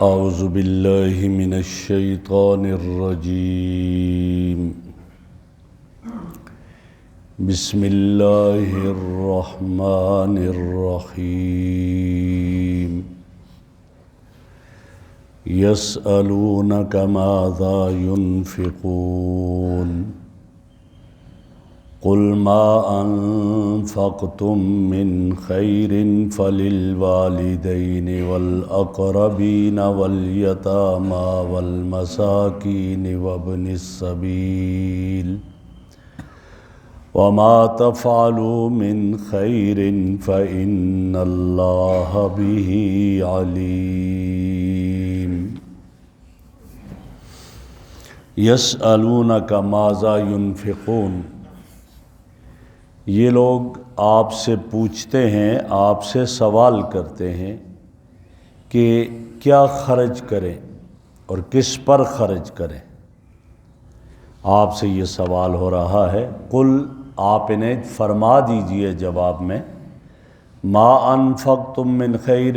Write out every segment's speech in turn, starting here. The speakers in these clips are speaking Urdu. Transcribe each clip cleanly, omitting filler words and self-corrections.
اعوذ باللہ من الشیطان الرجیم بسم اللہ الرحمن الرحیم یسألونک ماذا ينفقون قل ما انفقتم من خیر فللوالدین والاقربین والیتامی والمساکین وابن السبیل وما تفعلوا من خیر فإن اللہ به علیم یسألونک ماذا ينفقون، یہ لوگ آپ سے پوچھتے ہیں، آپ سے سوال کرتے ہیں کہ کیا خرچ کریں اور کس پر خرچ کریں۔ آپ سے یہ سوال ہو رہا ہے، قل آپ انہیں فرما دیجئے جواب میں، ما انفقتم من خیر،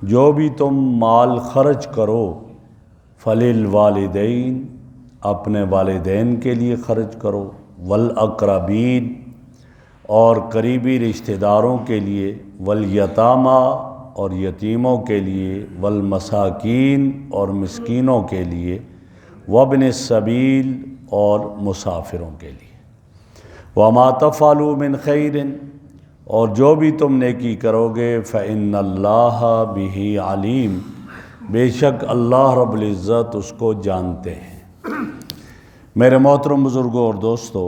جو بھی تم مال خرچ کرو، فللوالدین، اپنے والدین کے لیے خرچ کرو، والاقربین، اور قریبی رشتہ داروں کے لیے، والیتامی، اور یتیموں کے لیے، والمساکین، اور مسکینوں کے لیے، وابن السبیل، اور مسافروں کے لیے۔ وما تفعلوا من خیر، اور جو بھی تم نیکی کرو گے، فإن اللہ بہ علیم، بے شک اللہ رب العزت اس کو جانتے ہیں۔ میرے محترم بزرگوں اور دوستو،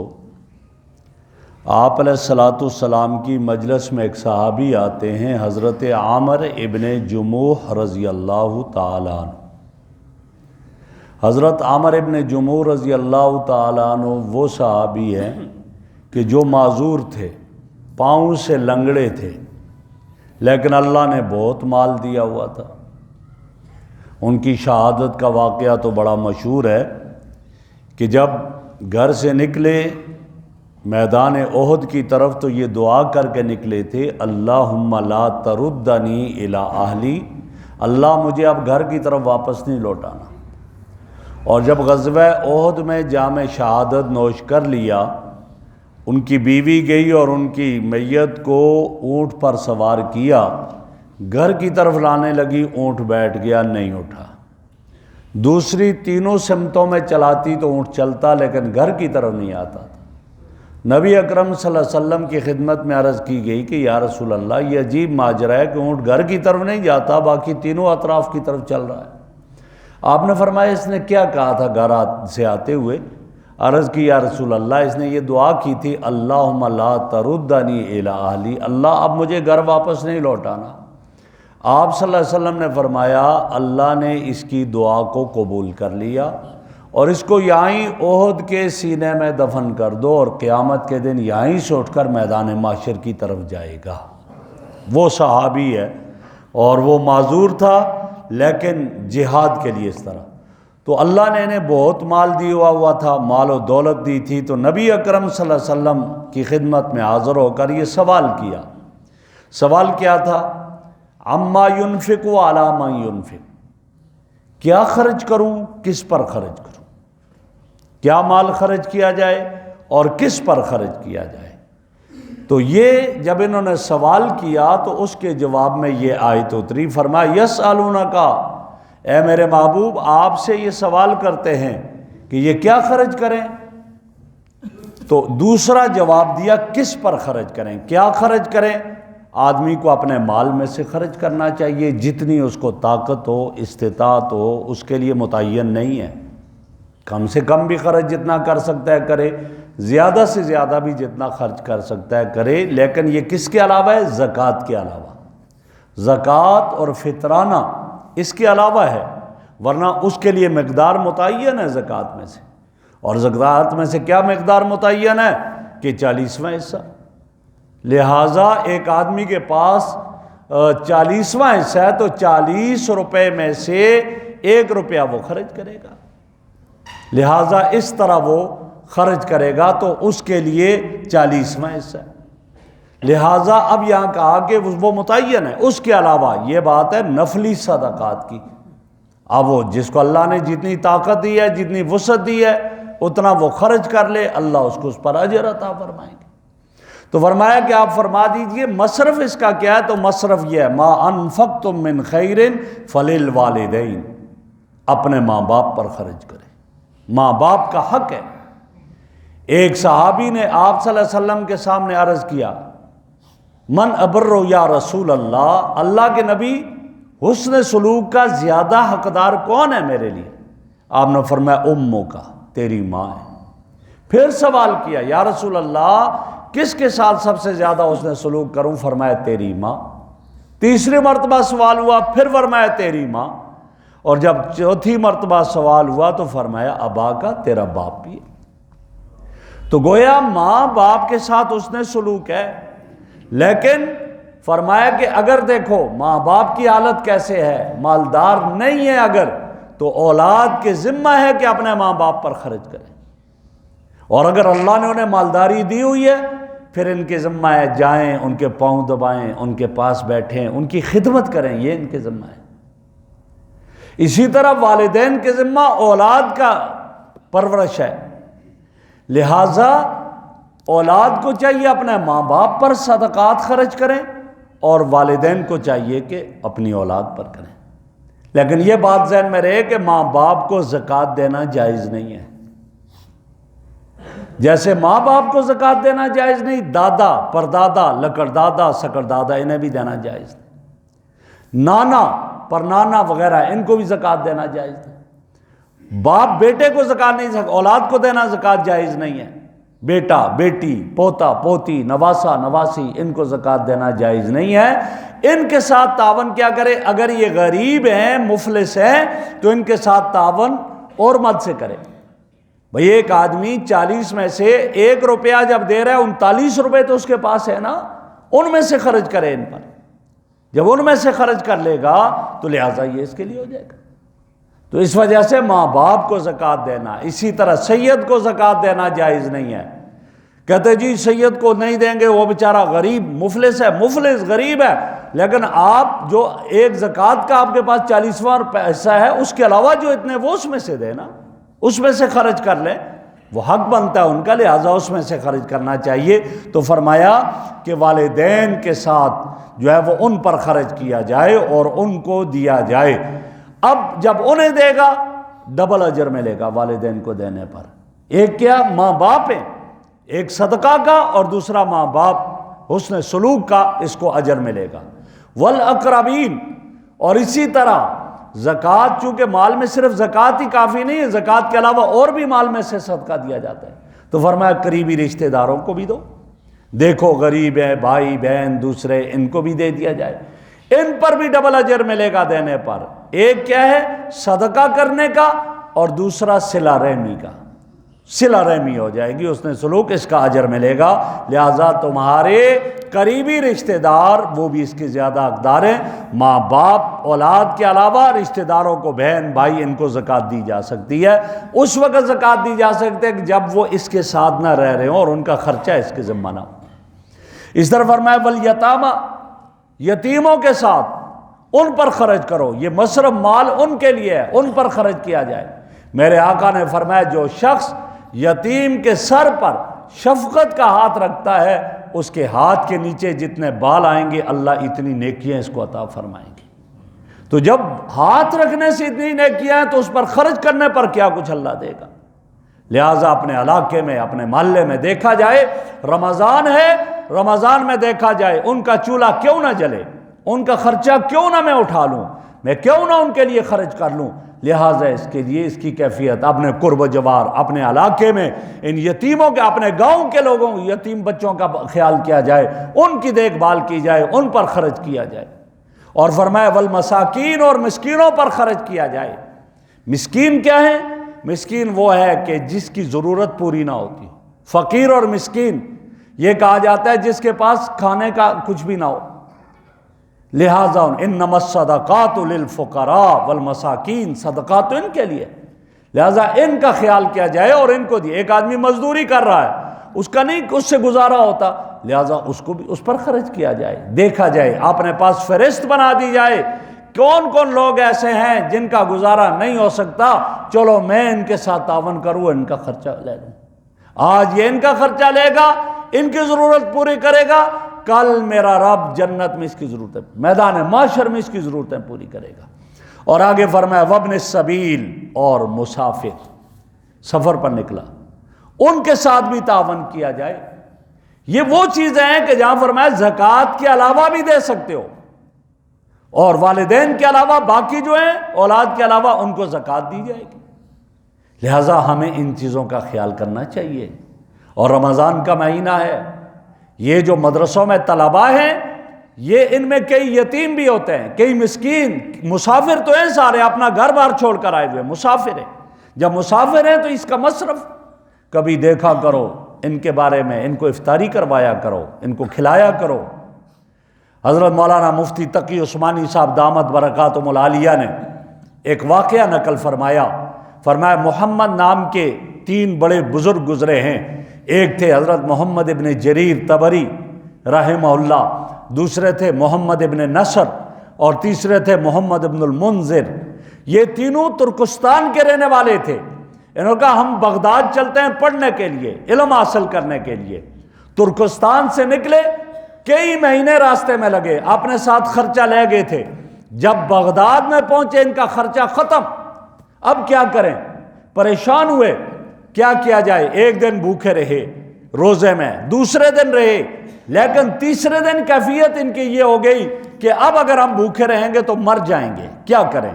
آپ علیہ السلام کی مجلس میں ایک صحابی آتے ہیں، حضرت عامر ابن جموح رضی اللہ تعالیٰ عنہ۔ حضرت عامر ابن جموح رضی اللہ تعالیٰ عنہ وہ صحابی ہیں کہ جو معذور تھے، پاؤں سے لنگڑے تھے، لیکن اللہ نے بہت مال دیا ہوا تھا۔ ان کی شہادت کا واقعہ تو بڑا مشہور ہے کہ جب گھر سے نکلے میدان احد کی طرف تو یہ دعا کر کے نکلے تھے، اللہم لا تردنی الی اہلی، اللہ مجھے اب گھر کی طرف واپس نہیں لوٹانا۔ اور جب غزوہ احد میں جام شہادت نوش کر لیا، ان کی بیوی گئی اور ان کی میت کو اونٹ پر سوار کیا، گھر کی طرف لانے لگی، اونٹ بیٹھ گیا، نہیں اٹھا۔ دوسری تینوں سمتوں میں چلاتی تو اونٹ چلتا، لیکن گھر کی طرف نہیں آتا تھا۔ نبی اکرم صلی اللہ علیہ وسلم کی خدمت میں عرض کی گئی کہ یا رسول اللہ، یہ عجیب ماجرا ہے کہ اونٹ گھر کی طرف نہیں جاتا، باقی تینوں اطراف کی طرف چل رہا ہے۔ آپ نے فرمایا اس نے کیا کہا تھا گھر سے آتے ہوئے؟ عرض کی یا رسول اللہ، اس نے یہ دعا کی تھی، اللہم لا تردنی الی اہلی، اللہ اب مجھے گھر واپس نہیں لوٹانا۔ آپ صلی اللہ علیہ وسلم نے فرمایا اللہ نے اس کی دعا کو قبول کر لیا، اور اس کو یہیں احد کے سینے میں دفن کر دو، اور قیامت کے دن یہیں سے اٹھ کر میدان محشر کی طرف جائے گا۔ وہ صحابی ہے اور وہ معذور تھا، لیکن جہاد کے لیے اس طرح تو اللہ نے انہیں بہت مال دیا ہوا تھا، مال و دولت دی تھی، تو نبی اکرم صلی اللہ علیہ وسلم کی خدمت میں حاضر ہو کر یہ سوال کیا۔ سوال کیا تھا؟ عما ينفق وعلى من ينفق، کیا خرچ کروں، کس پر خرچ کروں، کیا مال خرچ کیا جائے اور کس پر خرچ کیا جائے۔ تو یہ جب انہوں نے سوال کیا تو اس کے جواب میں یہ آیت اتری، فرمایا یسألونک، اے میرے محبوب آپ سے یہ سوال کرتے ہیں کہ یہ کیا خرچ کریں۔ تو دوسرا جواب دیا کس پر خرچ کریں، کیا خرچ کریں۔ آدمی کو اپنے مال میں سے خرچ کرنا چاہیے، جتنی اس کو طاقت ہو، استطاعت ہو، اس کے لیے متعین نہیں ہے۔ کم سے کم بھی خرچ جتنا کر سکتا ہے کرے، زیادہ سے زیادہ بھی جتنا خرچ کر سکتا ہے کرے، لیکن یہ کس کے علاوہ ہے؟ زکوٰۃ کے علاوہ۔ زکوٰۃ اور فطرانہ اس کے علاوہ ہے، ورنہ اس کے لیے مقدار متعین ہے زکوٰۃ میں سے، اور زکوٰۃ میں سے کیا مقدار متعین ہے کہ 40واں حصہ۔ لہٰذا ایک آدمی کے پاس 40واں حصہ ہے تو 40 روپے میں سے 1 روپیہ وہ خرچ کرے گا، لہٰذا اس طرح وہ خرچ کرے گا تو اس کے لیے 40واں حصہ ہے۔ لہٰذا اب یہاں کہا کہ وہ متعین ہے، اس کے علاوہ یہ بات ہے نفلی صدقات کی، اب وہ جس کو اللہ نے جتنی طاقت دی ہے، جتنی وسعت دی ہے، اتنا وہ خرچ کر لے، اللہ اس کو اس پر اجر عطا فرمائیں گے۔ تو فرمایا کہ آپ فرما دیجئے مصرف اس کا کیا ہے، تو مصرف یہ ہے ما انفقتم من خیر فللوالدین، اپنے ماں باپ پر خرچ کریں، ماں باپ کا حق ہے۔ ایک صحابی نے آپ صلی اللہ علیہ وسلم کے سامنے عرض کیا من ابر یا رسول اللہ، اللہ کے نبی حسن سلوک کا زیادہ حقدار کون ہے میرے لیے؟ آپ نے فرمایا امو کا، تیری ماں ہے۔ پھر سوال کیا یا رسول اللہ کس کے ساتھ سب سے زیادہ حسن سلوک کروں؟ فرمایا تیری ماں۔ تیسری مرتبہ سوال ہوا، پھر فرمایا تیری ماں، اور جب چوتھی مرتبہ سوال ہوا تو فرمایا ابا کا، تیرا باپ بھی ہے۔ تو گویا ماں باپ کے ساتھ حسن سلوک ہے، لیکن فرمایا کہ اگر دیکھو ماں باپ کی حالت کیسے ہے، مالدار نہیں ہے اگر، تو اولاد کے ذمہ ہے کہ اپنے ماں باپ پر خرچ کریں، اور اگر اللہ نے انہیں مالداری دی ہوئی ہے پھر ان کے ذمہ ہے جائیں، ان کے پاؤں دبائیں، ان کے پاس بیٹھیں، ان کی خدمت کریں، یہ ان کے ذمہ ہے۔ اسی طرح والدین کے ذمہ اولاد کا پرورش ہے، لہٰذا اولاد کو چاہیے اپنے ماں باپ پر صدقات خرچ کریں، اور والدین کو چاہیے کہ اپنی اولاد پر کریں۔ لیکن یہ بات ذہن میں رہے کہ ماں باپ کو زکوٰۃ دینا جائز نہیں ہے، جیسے ماں باپ کو زکوٰۃ دینا جائز نہیں، دادا، پردادا، لکڑدادا، سکڑدادا انہیں بھی دینا جائز نہیں، نانا، پرنانا وغیرہ ان کو بھی زکوٰۃ دینا جائز نہیں۔ باپ بیٹے کو زکوٰۃ نہیں، اولاد کو دینا زکوٰۃ جائز نہیں ہے، بیٹا، بیٹی، پوتا، پوتی، نواسا، نواسی ان کو زکوٰۃ دینا جائز نہیں ہے۔ ان کے ساتھ تعاون کیا کرے؟ اگر یہ غریب ہیں، مفلس ہیں، تو ان کے ساتھ تعاون اور مد سے کرے۔ بھئی ایک آدمی 40 میں سے 1 روپیہ جب دے رہا ہے، 39 روپے تو اس کے پاس ہے نا، ان میں سے خرچ کرے ان پر۔ جب ان میں سے خرچ کر لے گا تو لہٰذا یہ اس کے لیے ہو جائے گا۔ تو اس وجہ سے ماں باپ کو زکوٰۃ دینا، اسی طرح سید کو زکوٰۃ دینا جائز نہیں ہے۔ کہتے جی سید کو نہیں دیں گے، وہ بیچارہ غریب مفلس ہے، مفلس غریب ہے، لیکن آپ جو ایک زکوٰۃ کا آپ کے پاس 40واں پیسہ ہے، اس کے علاوہ جو اتنے وہ اس میں سے دے نا، اس میں سے خرچ کر لیں، وہ حق بنتا ہے ان کا، لہٰذا اس میں سے خرچ کرنا چاہیے۔ تو فرمایا کہ والدین کے ساتھ جو ہے وہ ان پر خرچ کیا جائے اور ان کو دیا جائے۔ اب جب انہیں دے گا ڈبل اجر ملے گا والدین کو دینے پر۔ ایک کیا؟ ماں باپ ہیں، ایک صدقہ کا اور دوسرا ماں باپ حسن سلوک کا، اس کو اجر ملے گا۔ والاقربین، اور اسی طرح زکوٰۃ، چونکہ مال میں صرف زکوٰۃ ہی کافی نہیں ہے، زکوٰۃ کے علاوہ اور بھی مال میں سے صدقہ دیا جاتا ہے، تو فرمایا قریبی رشتہ داروں کو بھی دو۔ دیکھو غریب ہے، بھائی بہن دوسرے، ان کو بھی دے دیا جائے، ان پر بھی ڈبل اجر ملے گا دینے پر۔ ایک کیا ہے؟ صدقہ کرنے کا، اور دوسرا صلہ رحمی کا، صلہ رحمی ہو جائے گی، اس نے سلوک، اس کا اجر ملے گا۔ لہٰذا تمہارے قریبی رشتہ دار وہ بھی اس کے زیادہ حقدار ہیں۔ ماں باپ اولاد کے علاوہ رشتہ داروں کو، بہن بھائی، ان کو زکوٰۃ دی جا سکتی ہے۔ اس وقت زکوٰۃ دی جا سکتی ہے کہ جب وہ اس کے ساتھ نہ رہ رہے ہوں اور ان کا خرچہ اس کے ذمہ نہ ہو۔ اس طرح فرمایا والیتامى، یتیموں کے ساتھ ان پر خرچ کرو، یہ مصرف مال ان کے لیے ہے، ان پر خرچ کیا جائے۔ میرے آقا نے فرمایا جو شخص یتیم کے سر پر شفقت کا ہاتھ رکھتا ہے، اس کے ہاتھ کے نیچے جتنے بال آئیں گے اللہ اتنی نیکیاں اس کو عطا فرمائیں گے۔ تو جب ہاتھ رکھنے سے اتنی نیکیاں ہیں تو اس پر خرچ کرنے پر کیا کچھ اللہ دے گا۔ لہٰذا اپنے علاقے میں، اپنے محلے میں دیکھا جائے، رمضان ہے، رمضان میں دیکھا جائے ان کا چولہا کیوں نہ جلے، ان کا خرچہ کیوں نہ میں اٹھا لوں، میں کیوں نہ ان کے لیے خرچ کر لوں۔ لہٰذا اس کے لیے اس کی کیفیت اپنے قرب و جوار، اپنے علاقے میں ان یتیموں کے، اپنے گاؤں کے لوگوں، یتیم بچوں کا خیال کیا جائے، ان کی دیکھ بھال کی جائے، ان پر خرچ کیا جائے۔ اور فرمایا والمساکین، اور مسکینوں پر خرچ کیا جائے۔ مسکین کیا ہے؟ مسکین وہ ہے کہ جس کی ضرورت پوری نہ ہوتی۔ فقیر اور مسکین یہ کہا جاتا ہے جس کے پاس کھانے کا کچھ بھی نہ ہو۔ لہٰذا انما الصدقات للفقراء والمساکین، صدقات تو ان کے لیے، لہٰذا ان کا خیال کیا جائے اور ان کو دیے۔ ایک آدمی مزدوری کر رہا ہے، اس کا نہیں اس سے گزارا ہوتا، لہٰذا اس کو بھی اس پر خرچ کیا جائے، دیکھا جائے، اپنے پاس فہرست بنا دی جائے کون کون لوگ ایسے ہیں جن کا گزارا نہیں ہو سکتا، چلو میں ان کے ساتھ تعاون کروں، ان کا خرچہ لے لوں، آج یہ ان کا خرچہ لے گا، ان کی ضرورت پوری کرے گا، کل میرا رب جنت میں اس کی ضرورت ہے، میدان معاشر میں اس کی ضرورتیں پوری کرے گا۔ اور آگے فرمایا وابن السبیل، اور مسافر سفر پر نکلا ان کے ساتھ بھی تعاون کیا جائے۔ یہ وہ چیزیں ہیں کہ جہاں فرمایا زکوٰۃ کے علاوہ بھی دے سکتے ہو، اور والدین کے علاوہ باقی جو ہیں اولاد کے علاوہ ان کو زکوٰۃ دی جائے گی۔ لہٰذا ہمیں ان چیزوں کا خیال کرنا چاہیے۔ اور رمضان کا مہینہ ہے، یہ جو مدرسوں میں طلباء ہیں، یہ ان میں کئی یتیم بھی ہوتے ہیں، کئی مسکین، مسافر تو ہیں، سارے اپنا گھر بار چھوڑ کر آئے ہوئے مسافر ہیں۔ جب مسافر ہیں تو اس کا مصرف کبھی دیکھا کرو، ان کے بارے میں ان کو افطاری کروایا کرو، ان کو کھلایا کرو۔ حضرت مولانا مفتی تقی عثمانی صاحب دامت برکاتہم العالیہ نے ایک واقعہ نقل فرمایا محمد نام کے 3 بڑے بزرگ گزرے ہیں، ایک تھے حضرت محمد ابن جریر طبری رحمہ اللہ، دوسرے تھے محمد ابن نصر، اور تیسرے تھے محمد ابن المنذر۔ یہ تینوں ترکستان کے رہنے والے تھے۔ انہوں نے کہا ہم بغداد چلتے ہیں پڑھنے کے لیے، علم حاصل کرنے کے لیے۔ ترکستان سے نکلے، کئی مہینے راستے میں لگے، اپنے ساتھ خرچہ لے گئے تھے۔ جب بغداد میں پہنچے ان کا خرچہ ختم، اب کیا کریں؟ پریشان ہوئے، کیا کیا جائے؟ ایک دن بھوکے رہے روزے میں، دوسرے دن رہے، لیکن تیسرے دن کیفیت ان کی یہ ہو گئی کہ اب اگر ہم بھوکے رہیں گے تو مر جائیں گے، کیا کریں؟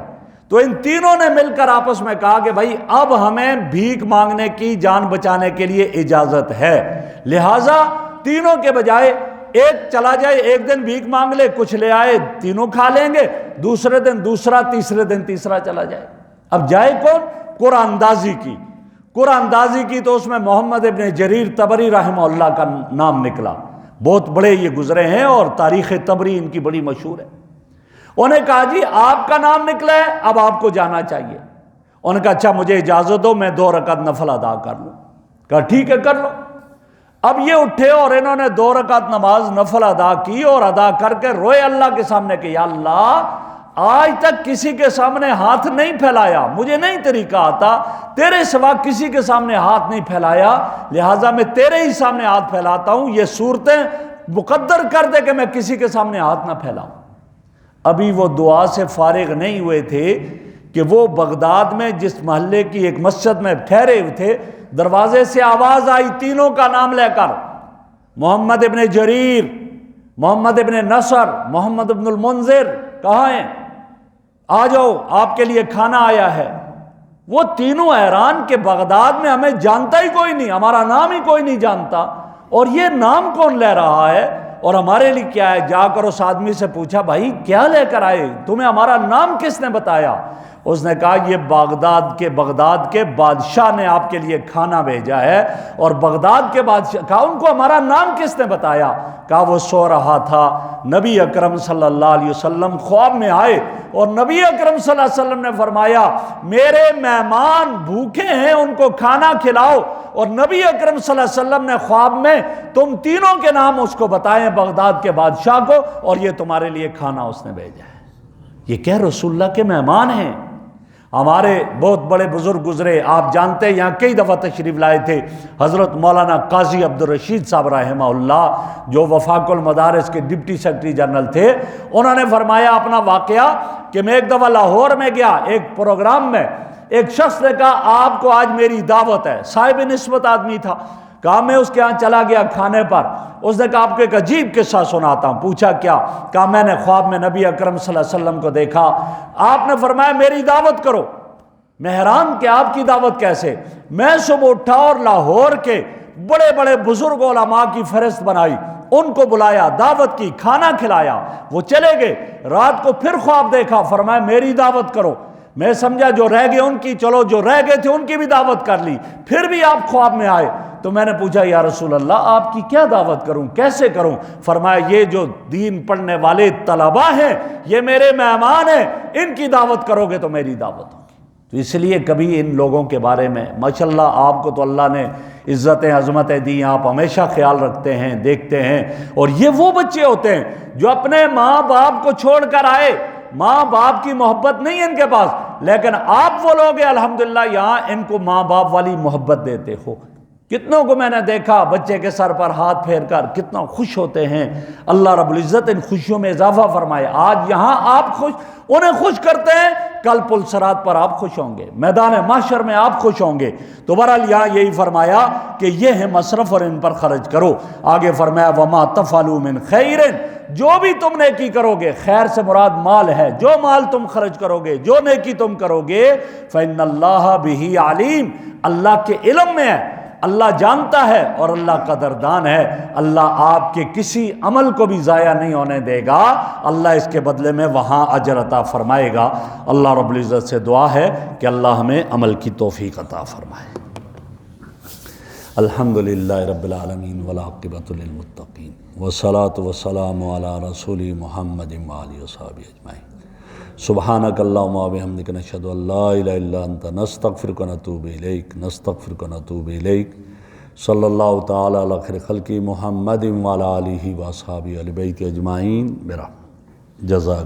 تو ان تینوں نے مل کر آپس میں کہا کہ بھائی اب ہمیں بھیک مانگنے کی، جان بچانے کے لیے اجازت ہے، لہٰذا تینوں کے بجائے ایک چلا جائے، ایک دن بھیک مانگ لے، کچھ لے آئے، تینوں کھا لیں گے، دوسرے دن دوسرا، تیسرے دن تیسرا چلا جائے۔ اب جائے کون؟ قرآن اندازی کی، قرآن اندازی کی تو اس میں محمد ابن جریر طبری رحمہ اللہ کا نام نکلا، بہت بڑے یہ گزرے ہیں اور تاریخ طبری ان کی بڑی مشہور ہے۔ انہوں نے کہا جی آپ کا نام نکلا ہے، اب آپ کو جانا چاہیے۔ انہوں نے کہا اچھا مجھے اجازت دو، میں 2 رکعت نفل ادا کر لوں۔ کہا ٹھیک ہے کر لو۔ اب یہ اٹھے اور انہوں نے 2 رکعت نماز نفل ادا کی، اور ادا کر کے روئے اللہ کے سامنے کہ یا اللہ آج تک کسی کے سامنے ہاتھ نہیں پھیلایا، مجھے نہیں طریقہ آتا، تیرے سوا کسی کے سامنے ہاتھ نہیں پھیلایا، لہٰذا میں تیرے ہی سامنے ہاتھ پھیلاتا ہوں، یہ صورتیں مقدر کر دے کہ میں کسی کے سامنے ہاتھ نہ پھیلاؤں۔ ابھی وہ دعا سے فارغ نہیں ہوئے تھے کہ وہ بغداد میں جس محلے کی ایک مسجد میں ٹھہرے ہوئے تھے، دروازے سے آواز آئی تینوں کا نام لے کر، محمد ابن جریر، محمد ابن نصر، محمد ابن المنذر، کہاں ہیں؟ آ جاؤ آپ کے لیے کھانا آیا ہے۔ وہ تینوں حیران کہ بغداد میں ہمیں جانتا ہی کوئی نہیں، ہمارا نام ہی کوئی نہیں جانتا، اور یہ نام کون لے رہا ہے اور ہمارے لیے کیا ہے؟ جا کر اس آدمی سے پوچھا بھائی کیا لے کر آئے، تمہیں ہمارا نام کس نے بتایا؟ اس نے کہا یہ بغداد کے بادشاہ نے آپ کے لیے کھانا بھیجا ہے۔ اور بغداد کے بادشاہ، کہا ان کو ہمارا نام کس نے بتایا؟ کہا وہ سو رہا تھا، نبی اکرم صلی اللہ علیہ وسلم خواب میں آئے، اور نبی اکرم صلی اللہ علیہ وسلم نے فرمایا میرے مہمان بھوکے ہیں ان کو کھانا کھلاؤ، اور نبی اکرم صلی اللہ علیہ وسلم نے خواب میں تم تینوں کے نام اس کو بتائے بغداد کے بادشاہ کو، اور یہ تمہارے لیے کھانا اس نے بھیجا ہے۔ یہ کہ رسول اللہ کے مہمان ہیں۔ ہمارے بہت بڑے بزرگ گزرے، آپ جانتے ہیں یہاں کئی دفعہ تشریف لائے تھے، حضرت مولانا قاضی عبدالرشید صاحب رحمہ اللہ، جو وفاق المدارس کے ڈپٹی سیکرٹری جنرل تھے۔ انہوں نے فرمایا اپنا واقعہ کہ میں ایک دفعہ لاہور میں گیا، ایک پروگرام میں ایک شخص نے کہا آپ کو آج میری دعوت ہے، صاحب نسبت آدمی تھا، کہا میں اس کے ہاں چلا گیا کھانے پر، اس نے کہا آپ کو ایک عجیب قصہ سناتا ہوں۔ پوچھا کیا؟ کہا میں نے خواب میں نبی اکرم صلی اللہ علیہ وسلم کو دیکھا، آپ نے فرمایا میری دعوت کرو۔ میں حیران کہ آپ کی دعوت کیسے؟ میں صبح اٹھا اور لاہور کے بڑے بڑے بزرگ علماء کی فہرست بنائی، ان کو بلایا، دعوت کی، کھانا کھلایا، وہ چلے گئے۔ رات کو پھر خواب دیکھا، فرمایا میری دعوت کرو۔ میں سمجھا جو رہ گئے ان کی، چلو جو رہ گئے تھے ان کی بھی دعوت کر لی۔ پھر بھی آپ خواب میں آئے تو میں نے پوچھا یا رسول اللہ آپ کی کیا دعوت کروں، کیسے کروں؟ فرمایا یہ جو دین پڑھنے والے طلباء ہیں یہ میرے مہمان ہیں، ان کی دعوت کرو گے تو میری دعوت ہوگی۔ تو اس لیے کبھی ان لوگوں کے بارے میں ماشاءاللہ آپ کو تو اللہ نے عزتیں عظمتیں دی، آپ ہمیشہ خیال رکھتے ہیں، دیکھتے ہیں، اور یہ وہ بچے ہوتے ہیں جو اپنے ماں باپ کو چھوڑ کر آئے، ماں باپ کی محبت نہیں ہے ان کے پاس، لیکن آپ وہ لوگ ہیں الحمدللہ یہاں ان کو ماں باپ والی محبت دیتے ہو۔ کتنوں کو میں نے دیکھا بچے کے سر پر ہاتھ پھیر کر کتنا خوش ہوتے ہیں، اللہ رب العزت ان خوشیوں میں اضافہ فرمائے۔ آج یہاں آپ خوش، انہیں خوش کرتے ہیں، کل پل صراط پر آپ خوش ہوں گے، میدان محشر میں آپ خوش ہوں گے۔ تو بہرحال یہاں یہی فرمایا کہ یہ ہے مصرف اور ان پر خرچ کرو۔ آگے فرمایا وما تفعلوا من خیر، جو بھی تم نیکی کرو گے، خیر سے مراد مال ہے، جو مال تم خرچ کرو گے، جو نیکی تم کرو گے، فإن اللہ بہ علیم، اللہ کے علم میں ہے، اللہ جانتا ہے اور اللہ قدردان ہے۔ اللہ آپ کے کسی عمل کو بھی ضائع نہیں ہونے دے گا، اللہ اس کے بدلے میں وہاں اجر عطا فرمائے گا۔ اللہ رب العزت سے دعا ہے کہ اللہ ہمیں عمل کی توفیق عطا فرمائے۔ الحمدللہ رب العالمین والعاقبۃ للمتقین والصلاۃ والسلام علی رسول محمد وآلہ وصحبہ اجمعین۔ سبحانک اللہم وبحمدک نشہد ان لا الہ الا انت نستغفرک ونتوب الیک نستغفرک ونتوب الیک۔ صلی اللہ تعالی علی خیر خلقہ محمد وعلی آلہ واصحابہ اہل بیت اجمعین برحمتہ۔ جزاک